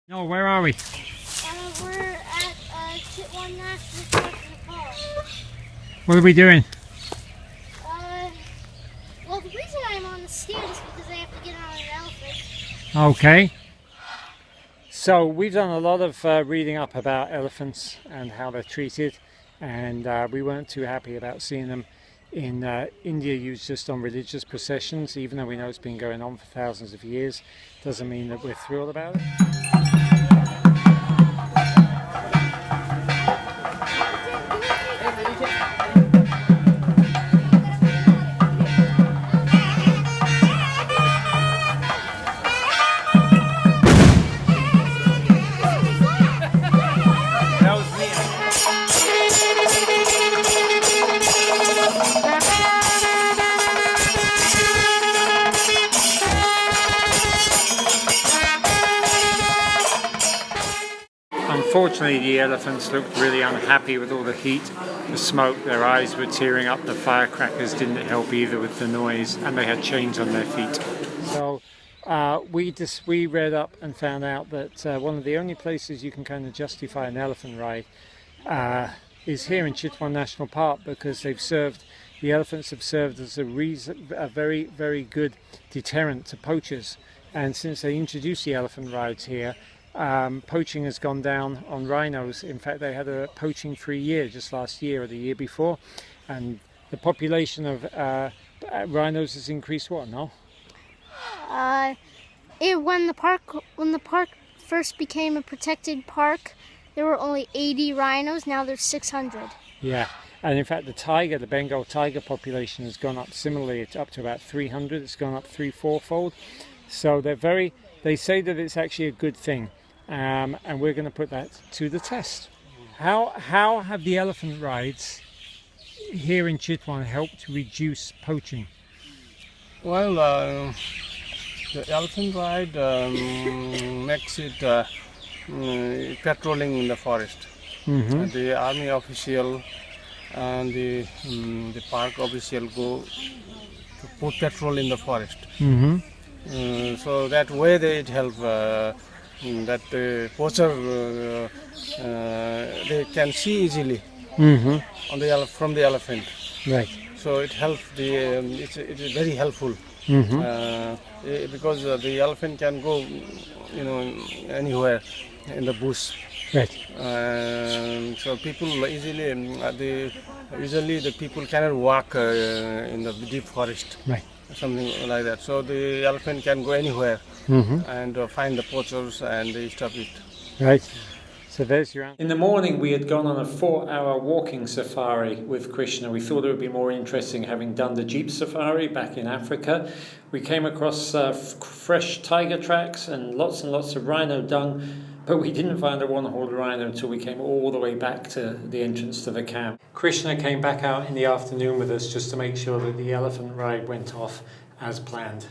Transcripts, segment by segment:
No, where are we? We're at Chitwan National Park, Nepal. What are we doing? Well, the reason I'm on the stand is because I have to get on an elephant. Okay. So we've done a lot of reading up about elephants and how they're treated, and we weren't too happy about seeing them in India used just on religious processions. Even though we know it's been going on for thousands of years, doesn't mean that we're thrilled about it. Unfortunately, the elephants looked really unhappy with all the heat, the smoke. Their eyes were tearing up. The firecrackers didn't help either with the noise, and they had chains on their feet. So we read up and found out that one of the only places you can kind of justify an elephant ride is here in Chitwan National Park, because the elephants have served as a very, very good deterrent to poachers. And since they introduced the elephant rides here, poaching has gone down on rhinos. In fact, they had a poaching-free year just last year or the year before, and the population of rhinos has increased. What? No? When the park first became a protected park, there were only 80 rhinos. Now there's 600. Yeah, and in fact, the Bengal tiger population has gone up similarly. It's up to about 300. It's gone up 3-4-fold. So they say that it's actually a good thing. And we're going to put that to the test. How have the elephant rides here in Chitwan helped to reduce poaching? Well, the elephant ride makes it patrolling in the forest. Mm-hmm. The army official and the park official go to put patrol in the forest. Mm-hmm. So that way it helps that the poacher they can see easily Mm-hmm. from the elephant. Right. So it helps it is very helpful. Mm-hmm. Because the elephant can go, anywhere in the bush. Right. So people usually the people cannot walk in the deep forest. Right. Something like that. So the elephant can go anywhere and find the poachers and they stop it. Right. So there's your answer. In the morning, we had gone on a 4-hour walking safari with Krishna. We thought it would be more interesting having done the jeep safari back in Africa. We came across fresh tiger tracks and lots of rhino dung, but we didn't find a one-horned rhino until we came all the way back to the entrance to the camp. Krishna came back out in the afternoon with us just to make sure that the elephant ride went off as planned.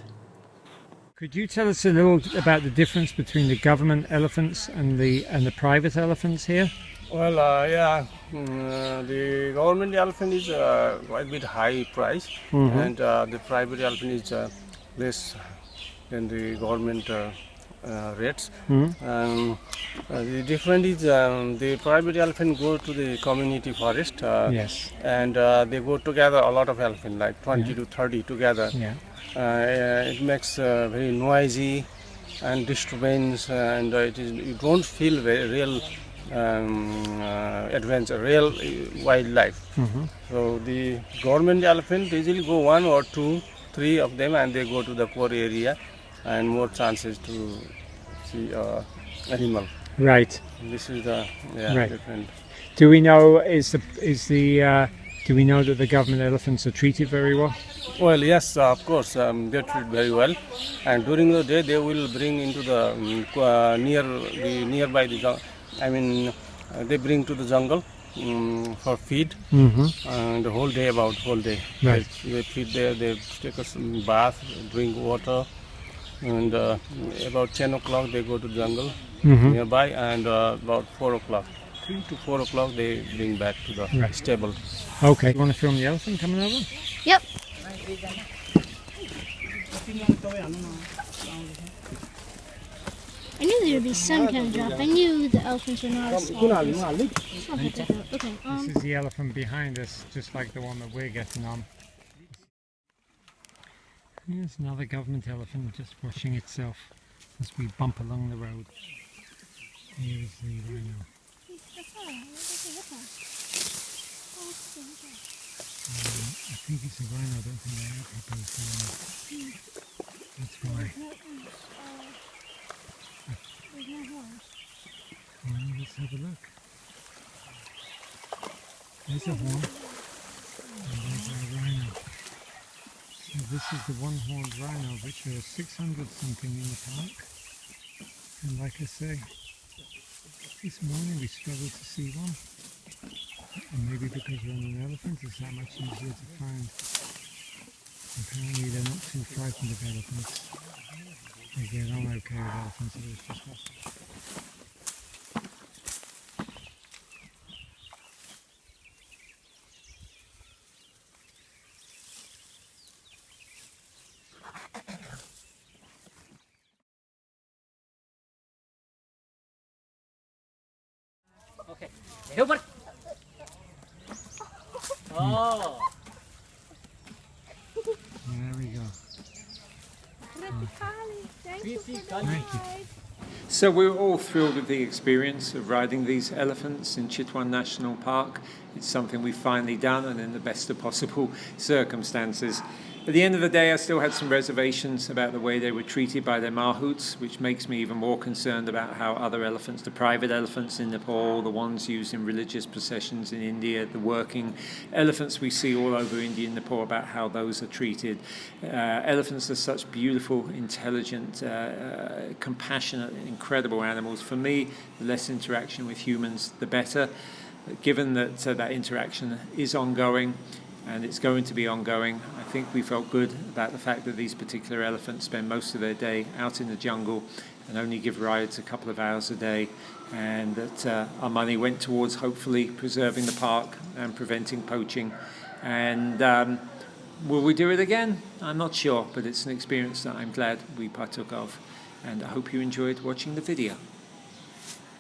Could you tell us a little about the difference between the government elephants and the private elephants here? Well, the government elephant is quite a bit high price, and the private elephant is less than the government rates. The difference is the private elephant go to the community forest, Yes. and they go together, a lot of elephant, like 20 to 30 together. Yeah. It makes very noisy and disturbance, and you don't feel very real adventure, real wildlife. So the government elephant usually go 1 or 2, 3 of them, and they go to the poor area, and more chances to see animal. Right. This is the Right. different. Do we know do we know that the government elephants are treated very well? Well, yes, of course, they treat very well, and during the day they will bring into the nearby the jungle. They bring to the jungle for feed, the whole day. Right. They feed there. They take a bath, drink water, and about 10 o'clock they go to the jungle nearby, and about 4 o'clock. 3 to 4 o'clock they bring back to the stable. Okay. You want to film the elephant coming over? Yep. I knew there would be some kind of drop. I knew the elephants were not as small. Okay. This is the elephant behind us, just like the one that we're getting on. Here's another government elephant just washing itself as we bump along the road. Here's the rhino. I think it's a rhino, I don't think they have hippos. That's why. Well, let's have a look. There's a horn. And there's a rhino. So this is the one-horned rhino, which there are 600 something in the park. And like I say, this morning we struggled to see one. And maybe because we're on an elephant, it's that much easier to find. Apparently they're not too frightened of elephants. They get on okay with elephants, it was just us. Okay. Hilbert. Oh. There we go. Thank you for the Thank you. ride. So we're all thrilled with the experience of riding these elephants in Chitwan National Park. It's something we've finally done, and in the best of possible circumstances. At the end of the day, I still had some reservations about the way they were treated by their mahouts, which makes me even more concerned about how other elephants, the private elephants in Nepal, the ones used in religious processions in India, the working elephants we see all over India and Nepal, about how those are treated. Elephants are such beautiful, intelligent, compassionate, incredible animals. For me, the less interaction with humans, the better. Given that that interaction is ongoing, and it's going to be ongoing, I think we felt good about the fact that these particular elephants spend most of their day out in the jungle and only give rides a couple of hours a day, and that our money went towards hopefully preserving the park and preventing poaching. And will we do it again? I'm not sure, but it's an experience that I'm glad we partook of, and I hope you enjoyed watching the video.